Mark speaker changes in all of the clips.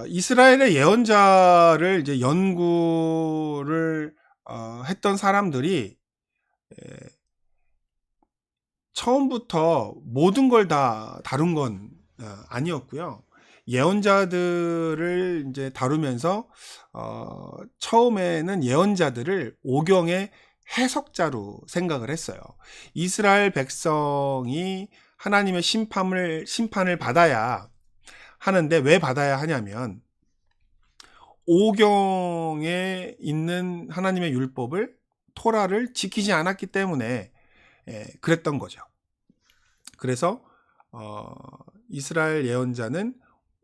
Speaker 1: 이스라엘의 예언자를 이제 연구를 했던 사람들이 처음부터 모든 걸 다 다룬 건 아니었고요. 예언자들을 이제 다루면서 처음에는 예언자들을 오경의 해석자로 생각을 했어요. 이스라엘 백성이 하나님의 심판을 받아야 하는데, 왜 받아야 하냐면 오경에 있는 하나님의 율법을, 토라를 지키지 않았기 때문에 그랬던 거죠. 그래서 이스라엘 예언자는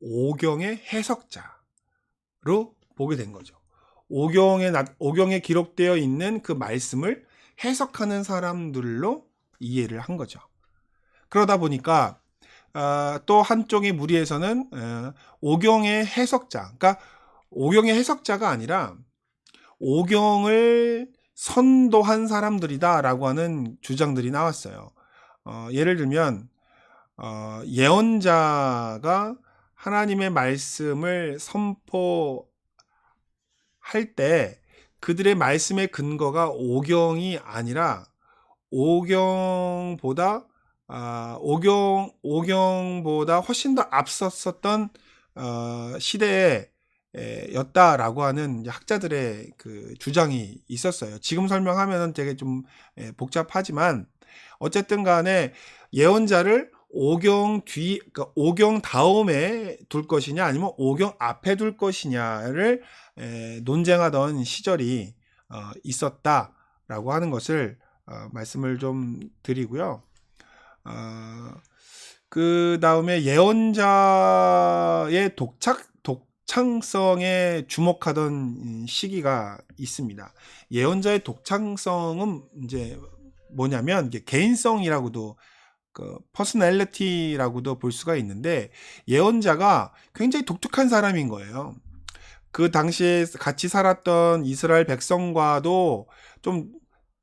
Speaker 1: 오경의 해석자로 보게 된 거죠. 오경에 기록되어 있는 그 말씀을 해석하는 사람들로 이해를 한 거죠. 그러다 보니까 또 한쪽의 무리에서는 오경의 해석자, 그러니까 오경의 해석자가 아니라 오경을 선도한 사람들이다라고 하는 주장들이 나왔어요. 예를 들면 예언자가 하나님의 말씀을 선포할 때 그들의 말씀의 근거가 오경이 아니라 오경보다 훨씬 더 앞섰었던 시대에 였다라고 하는 학자들의 그 주장이 있었어요. 지금 설명하면 되게 좀 복잡하지만 어쨌든 간에 예언자를 그러니까 오경 다음에 둘 것이냐 아니면 오경 앞에 둘 것이냐를 논쟁하던 시절이 있었다라고 하는 것을 말씀을 좀 드리고요. 그 다음에 예언자의 독창성에 주목하던 시기가 있습니다. 예언자의 독창성은 이제 뭐냐면 이게 개인성이라고도, 그 퍼스널리티라고도 볼 수가 있는데, 예언자가 굉장히 독특한 사람인 거예요. 그 당시에 같이 살았던 이스라엘 백성과도 좀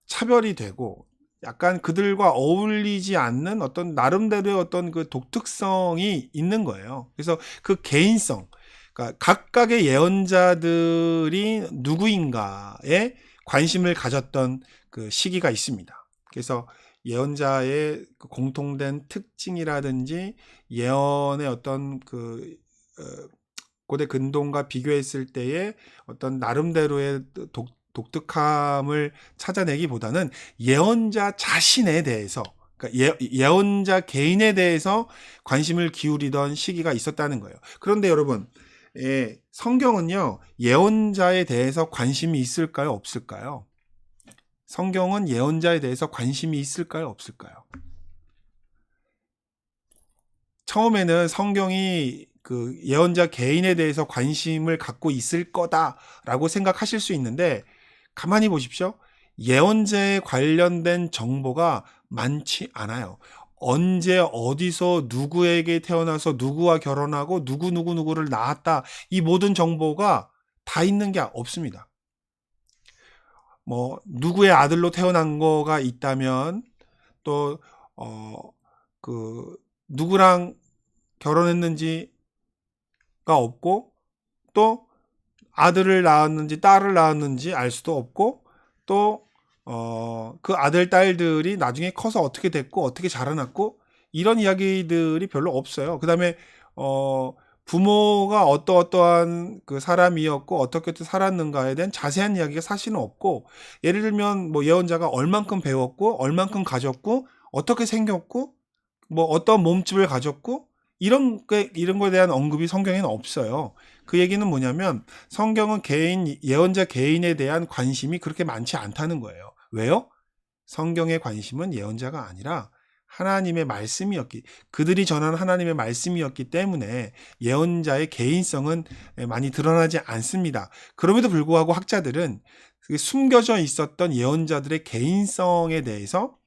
Speaker 1: 차별이 되고 약간 그들과 어울리지 않는 어떤 나름대로의 어떤 그 독특성이 있는 거예요. 그래서 그 개인성, 그러니까 각각의 예언자들이 누구인가에 관심을 가졌던 그 시기가 있습니다. 그래서 예언자의 그 공통된 특징이라든지 예언의 어떤 그 고대 근동과 비교했을 때의 어떤 나름대로의 독특함을 찾아내기보다는 예언자 자신에 대해서, 그러니까 예언자 개인에 대해서 관심을 기울이던 시기가 있었다는 거예요. 그런데 여러분, 성경은요, 예언자에 대해서 관심이 있을까요, 없을까요? 성경은 예언자에 대해서 관심이 있을까요, 없을까요? 처음에는 성경이 그 예언자 개인에 대해서 관심을 갖고 있을 거다라고 생각하실 수 있는데, 가만히 보십시오. 예언자에 관련된 정보가 많지 않아요. 언제 어디서 누구에게 태어나서 누구와 결혼하고 누구를 낳았다, 이 모든 정보가 다 있는 게 없습니다. 뭐 누구의 아들로 태어난 거가 있다면, 또 그 누구랑 결혼했는지가 없고, 또 아들을 낳았는지 딸을 낳았는지 알 수도 없고, 또 그 아들 딸들이 나중에 커서 어떻게 됐고 어떻게 자라났고, 이런 이야기들이 별로 없어요. 그다음에 부모가 어떠한 그 사람이었고 어떻게 살았는가에 대한 자세한 이야기가 사실은 없고, 예를 들면 뭐 예언자가 얼만큼 배웠고 얼만큼 가졌고 어떻게 생겼고 뭐 어떤 몸집을 가졌고, 이런 거에 대한 언급이 성경에는 없어요. 그 얘기는 뭐냐면 성경은 예언자 개인에 대한 관심이 그렇게 많지 않다는 거예요. 왜요? 성경의 관심은 예언자가 아니라 하나님의 그들이 전한 하나님의 말씀이었기 때문에 예언자의 개인성은 많이 드러나지 않습니다. 그럼에도 불구하고 학자들은 숨겨져 있었던 예언자들의 개인성에 대해서,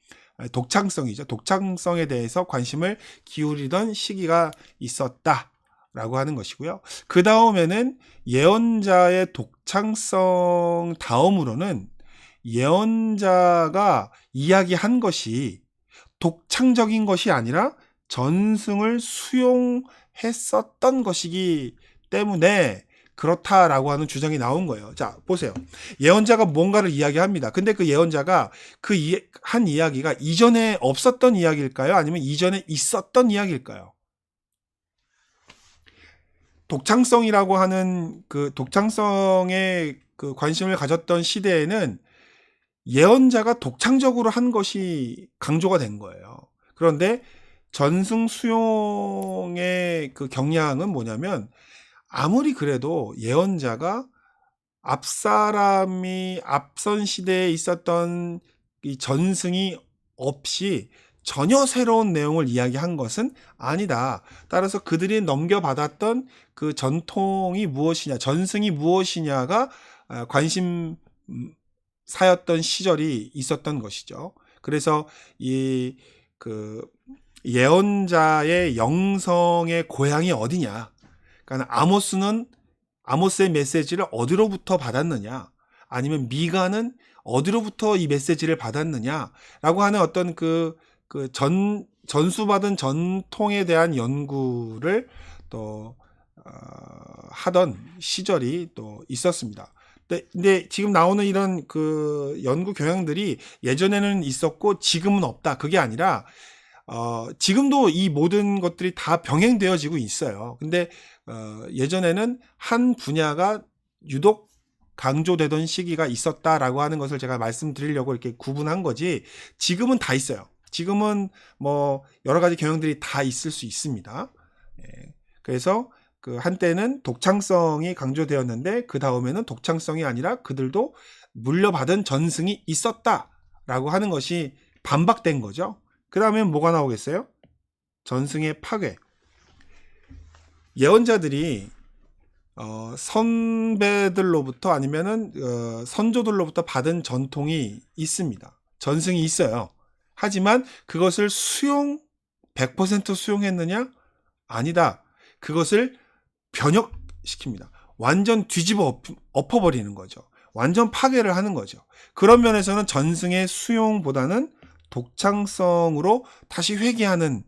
Speaker 1: 독창성에 대해서 관심을 기울이던 시기가 있었다라고 하는 것이고요. 그 다음에는 예언자의 독창성 다음으로는 예언자가 이야기한 것이 독창적인 것이 아니라 전승을 수용했었던 것이기 때문에 그렇다라고 하는 주장이 나온 거예요. 자, 보세요. 예언자가 뭔가를 이야기합니다. 근데 그 예언자가 한 이야기가 이전에 없었던 이야기일까요? 아니면 이전에 있었던 이야기일까요? 독창성이라고 하는 그 독창성에 그 관심을 가졌던 시대에는 예언자가 독창적으로 한 것이 강조가 된 거예요. 그런데 전승 수용의 그 경향은 뭐냐면 아무리 그래도 예언자가 앞사람이 앞선 시대에 있었던 이 전승이 없이 전혀 새로운 내용을 이야기한 것은 아니다. 따라서 그들이 넘겨받았던 그 전통이 무엇이냐, 전승이 무엇이냐가 관심 사였던 시절이 있었던 것이죠. 그래서 이 그 예언자의 영성의 고향이 어디냐? 그러니까 아모스의 메시지를 어디로부터 받았느냐? 아니면 미가는 어디로부터 이 메시지를 받았느냐라고 하는 어떤 전수받은 전통에 대한 연구를 또 하던 시절이 또 있었습니다. 근데 지금 나오는 이런 그 연구 경향들이 예전에는 있었고 지금은 없다. 그게 아니라 지금도 이 모든 것들이 다 병행되어지고 있어요. 근데 예전에는 한 분야가 유독 강조되던 시기가 있었다라고 하는 것을 제가 말씀드리려고 이렇게 구분한 거지, 지금은 다 있어요. 지금은 뭐 여러 가지 경향들이 다 있을 수 있습니다. 그래서 그 한때는 독창성이 강조되었는데 그 다음에는 독창성이 아니라 그들도 물려받은 전승이 있었다라고 하는 것이 반박된 거죠. 그 다음에 뭐가 나오겠어요? 전승의 파괴. 예언자들이 선배들로부터 아니면은 선조들로부터 받은 전통이 있습니다. 전승이 있어요. 하지만 그것을 100% 수용했느냐? 아니다. 그것을 변혁시킵니다. 완전 뒤집어 엎어버리는 거죠. 완전 파괴를 하는 거죠. 그런 면에서는 전승의 수용보다는 독창성으로 다시 회귀하는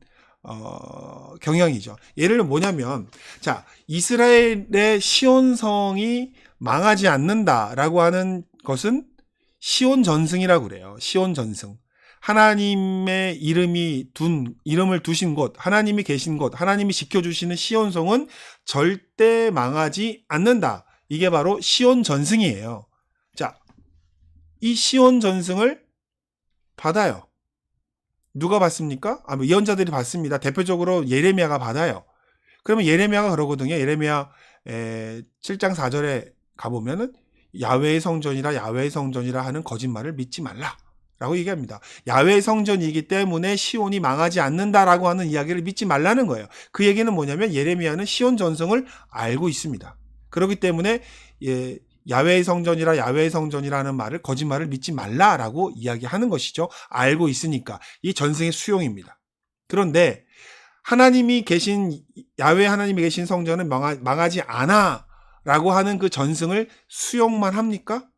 Speaker 1: 경향이죠. 예를 들면 뭐냐면, 자, 이스라엘의 시온성이 망하지 않는다라고 하는 것은 시온 전승이라고 그래요. 시온 전승. 하나님의 이름을 두신 곳, 하나님이 계신 곳, 하나님이 지켜주시는 시온성은 절대 망하지 않는다. 이게 바로 시온 전승이에요. 자, 이 시온 전승을 받아요. 누가 받습니까? 예언자들이 받습니다. 대표적으로 예레미야가 받아요. 그러면 예레미야가 그러거든요. 예레미야 7장 4절에 가보면은 야훼의 성전이라 하는 거짓말을 믿지 말라 라고 얘기합니다. 야훼의 성전이기 때문에 시온이 망하지 않는다라고 하는 이야기를 믿지 말라는 거예요. 그 얘기는 뭐냐면 예레미야는 시온 전승을 알고 있습니다. 그렇기 때문에 야훼의 성전이라는 말을, 거짓말을 믿지 말라라고 이야기하는 것이죠. 알고 있으니까. 이 전승의 수용입니다. 그런데 야훼 하나님이 계신 성전은 망하지 않아라고 하는 그 전승을 수용만 합니까?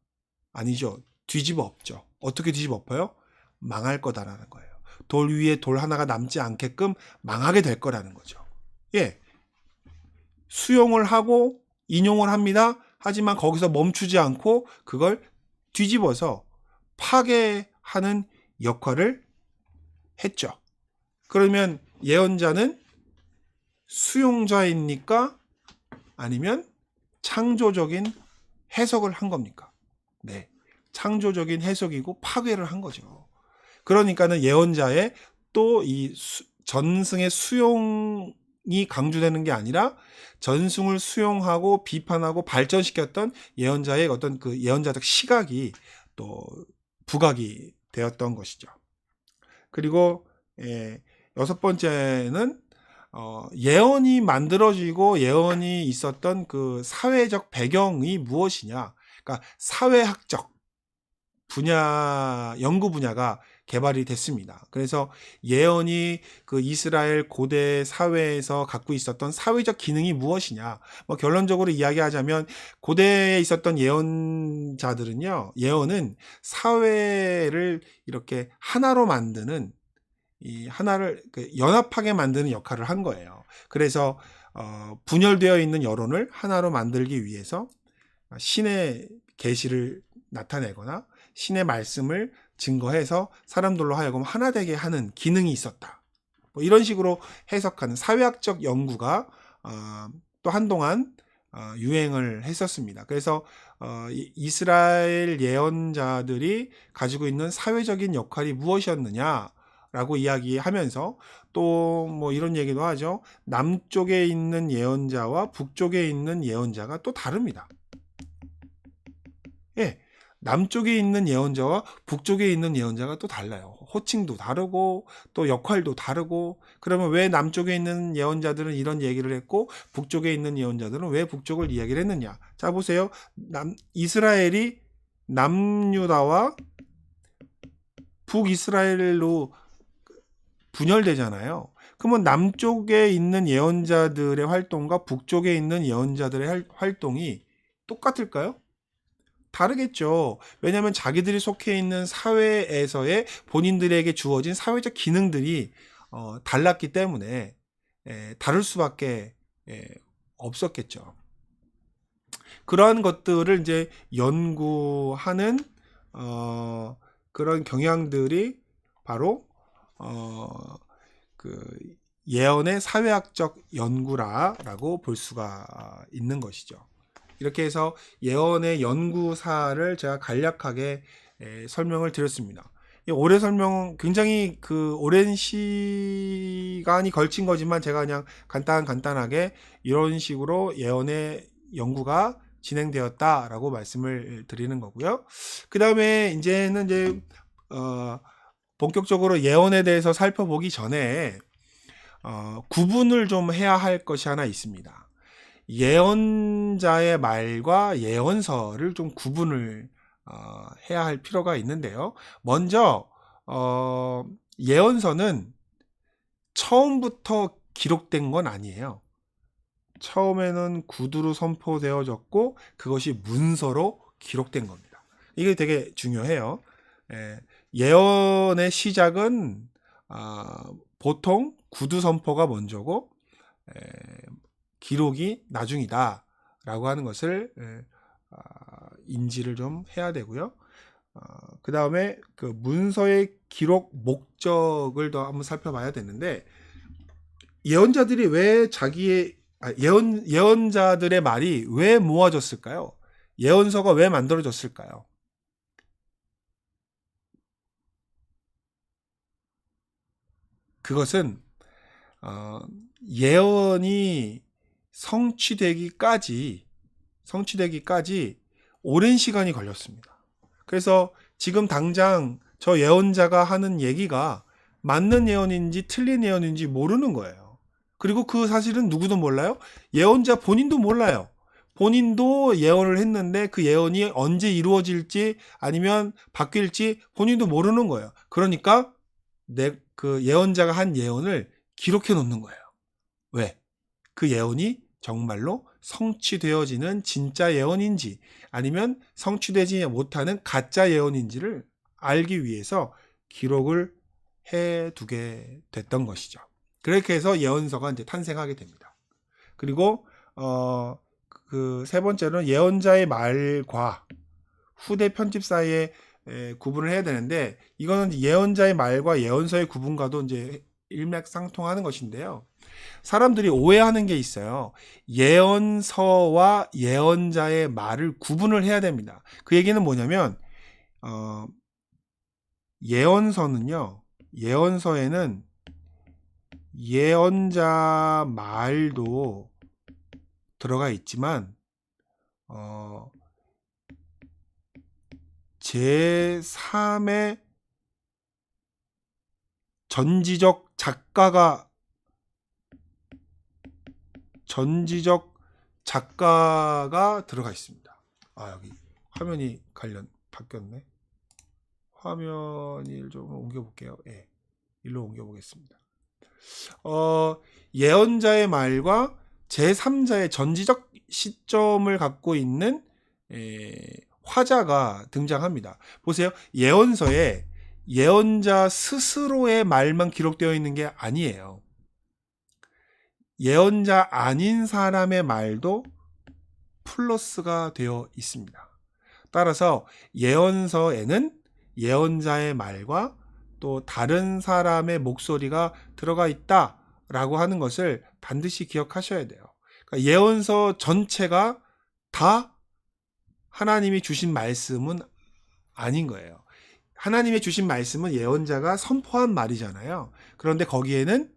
Speaker 1: 아니죠. 뒤집어 엎죠. 어떻게 뒤집어 엎어요? 망할 거다라는 거예요. 돌 위에 돌 하나가 남지 않게끔 망하게 될 거라는 거죠. 수용을 하고 인용을 합니다. 하지만 거기서 멈추지 않고 그걸 뒤집어서 파괴하는 역할을 했죠. 그러면 예언자는 수용자입니까? 아니면 창조적인 해석을 한 겁니까? 네. 창조적인 해석이고 파괴를 한 거죠. 그러니까는 예언자의 또 이 전승의 수용이 강조되는 게 아니라 전승을 수용하고 비판하고 발전시켰던 예언자의 어떤 그 예언자적 시각이 또 부각이 되었던 것이죠. 그리고 여섯 번째는 예언이 만들어지고 예언이 있었던 그 사회적 배경이 무엇이냐? 그러니까 사회학적 연구 분야가 개발이 됐습니다. 그래서 예언이 그 이스라엘 고대 사회에서 갖고 있었던 사회적 기능이 무엇이냐? 결론적으로 이야기하자면 고대에 있었던 예언자들은요, 예언은 사회를 이렇게 하나로 만드는, 이 하나를 연합하게 만드는 역할을 한 거예요. 그래서 분열되어 있는 여론을 하나로 만들기 위해서 신의 계시를 나타내거나 신의 말씀을 증거해서 사람들로 하여금 하나 되게 하는 기능이 있었다. 뭐 이런 식으로 해석하는 사회학적 연구가 또 한동안 유행을 했었습니다. 그래서 이스라엘 예언자들이 가지고 있는 사회적인 역할이 무엇이었느냐라고 이야기하면서 또 뭐 이런 얘기도 하죠. 남쪽에 있는 예언자와 북쪽에 있는 예언자가 또 다릅니다. 예, 남쪽에 있는 예언자와 북쪽에 있는 예언자가 또 달라요. 호칭도 다르고 또 역할도 다르고. 그러면 왜 남쪽에 있는 예언자들은 이런 얘기를 했고 북쪽에 있는 예언자들은 왜 북쪽을 이야기를 했느냐. 자 보세요. 이스라엘이 남유다와 북이스라엘로 분열되잖아요. 그러면 남쪽에 있는 예언자들의 활동과 북쪽에 있는 예언자들의 활동이 똑같을까요? 다르겠죠. 왜냐하면 자기들이 속해 있는 사회에서의 본인들에게 주어진 사회적 기능들이 달랐기 때문에 다를 수밖에 없었겠죠. 그러한 것들을 이제 연구하는 그런 경향들이 바로 그 예언의 사회학적 연구라고 볼 수가 있는 것이죠. 이렇게 해서 예언의 연구사를 제가 간략하게 설명을 드렸습니다. 오래 설명 굉장히 그 오랜 시간이 걸친 거지만 제가 그냥 간단하게 이런 식으로 예언의 연구가 진행되었다라고 말씀을 드리는 거고요. 그 다음에 이제는 본격적으로 예언에 대해서 살펴보기 전에 구분을 좀 해야 할 것이 하나 있습니다. 예언자의 말과 예언서를 좀 구분을 해야 할 필요가 있는데요. 먼저 예언서는 처음부터 기록된 건 아니에요. 처음에는 구두로 선포되어졌고 그것이 문서로 기록된 겁니다. 이게 되게 중요해요. 예언의 시작은 보통 구두 선포가 먼저고 기록이 나중이다 라고 하는 것을 인지를 좀 해야 되고요. 그 다음에 그 문서의 기록 목적을 더 한번 살펴봐야 되는데 예언자들이 왜 예언자들의 말이 왜 모아졌을까요? 예언서가 왜 만들어졌을까요? 그것은 예언이 성취되기까지 오랜 시간이 걸렸습니다. 그래서 지금 당장 저 예언자가 하는 얘기가 맞는 예언인지 틀린 예언인지 모르는 거예요. 그리고 그 사실은 누구도 몰라요. 예언자 본인도 몰라요. 본인도 예언을 했는데 그 예언이 언제 이루어질지 아니면 바뀔지 본인도 모르는 거예요. 그러니까 그 예언자가 한 예언을 기록해 놓는 거예요. 왜? 그 예언이 정말로 성취되어지는 진짜 예언인지 아니면 성취되지 못하는 가짜 예언인지를 알기 위해서 기록을 해두게 됐던 것이죠. 그렇게 해서 예언서가 이제 탄생하게 됩니다. 그리고 그 세 번째로는 예언자의 말과 후대 편집 사이에 구분을 해야 되는데 이거는 예언자의 말과 예언서의 구분과도 이제 일맥상통하는 것인데요. 사람들이 오해하는 게 있어요. 예언서와 예언자의 말을 구분을 해야 됩니다. 그 얘기는 뭐냐면 예언서에는 예언자 말도 들어가 있지만 제3의 전지적 작가가 들어가 있습니다. 여기 화면이 바뀌었네. 화면을 좀 옮겨볼게요. 일로 옮겨보겠습니다. 예언자의 말과 제3자의 전지적 시점을 갖고 있는 화자가 등장합니다. 보세요. 예언서에 예언자 스스로의 말만 기록되어 있는 게 아니에요. 예언자 아닌 사람의 말도 플러스가 되어 있습니다. 따라서 예언서에는 예언자의 말과 또 다른 사람의 목소리가 들어가 있다라고 하는 것을 반드시 기억하셔야 돼요. 그러니까 예언서 전체가 다 하나님이 주신 말씀은 아닌 거예요. 하나님이 주신 말씀은 예언자가 선포한 말이잖아요. 그런데 거기에는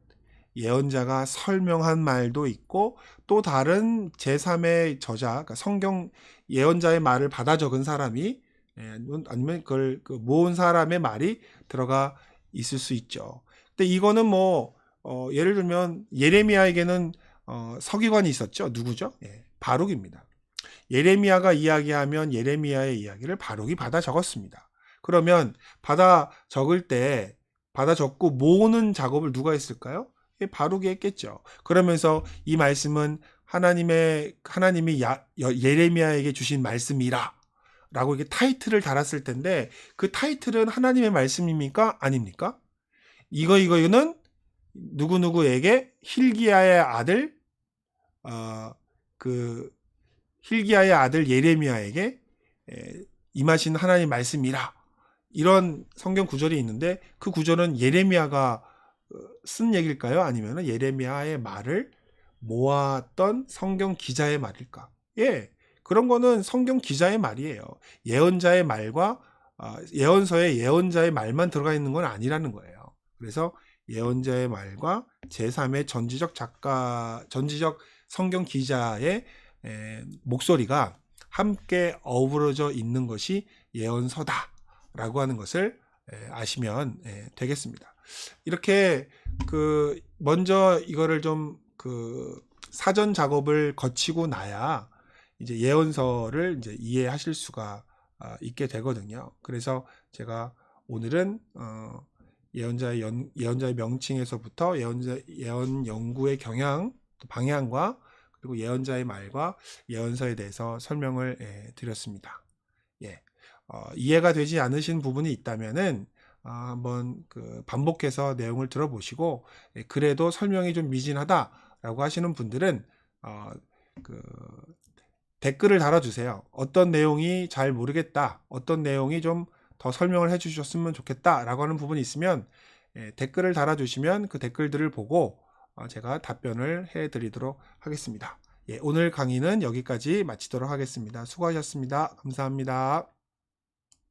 Speaker 1: 예언자가 설명한 말도 있고 또 다른 제3의 저자, 그러니까 성경 예언자의 말을 받아 적은 사람이 아니면 그걸 모은 사람의 말이 들어가 있을 수 있죠. 근데 이거는 뭐 예를 들면 예레미야에게는 서기관이 있었죠. 누구죠? 바룩입니다. 예레미야가 이야기하면 예레미야의 이야기를 바룩이 받아 적었습니다. 그러면 받아 적을 때 받아 적고 모으는 작업을 누가 했을까요? 바룩이 했겠죠. 그러면서 이 말씀은 하나님이 예레미야에게 주신 말씀이라 라고 이렇게 타이틀을 달았을 텐데 그 타이틀은 하나님의 말씀입니까? 아닙니까? 이거는 누구누구에게 힐기야의 아들 힐기야의 아들 예레미야에게 임하신 하나님의 말씀이라 이런 성경 구절이 있는데 그 구절은 예레미야가 쓴 얘기일까요? 아니면 예레미야의 말을 모았던 성경 기자의 말일까? 그런 거는 성경 기자의 말이에요. 예언자의 말과 예언서에 예언자의 말만 들어가 있는 건 아니라는 거예요. 그래서 예언자의 말과 제3의 전지적 성경 기자의 목소리가 함께 어우러져 있는 것이 예언서다라고 하는 것을 아시면 되겠습니다. 이렇게 먼저 이거를 좀 사전 작업을 거치고 나야 이제 예언서를 이제 이해하실 수가 있게 되거든요. 그래서 제가 오늘은 예언자의 명칭에서부터 예언 연구의 경향, 방향과 그리고 예언자의 말과 예언서에 대해서 설명을 드렸습니다. 이해가 되지 않으신 부분이 있다면은 한번 반복해서 내용을 들어보시고 그래도 설명이 좀 미진하다라고 하시는 분들은 댓글을 달아주세요. 어떤 내용이 잘 모르겠다, 어떤 내용이 좀 더 설명을 해주셨으면 좋겠다라고 하는 부분이 있으면 댓글을 달아주시면 그 댓글들을 보고 제가 답변을 해드리도록 하겠습니다. 오늘 강의는 여기까지 마치도록 하겠습니다. 수고하셨습니다. 감사합니다.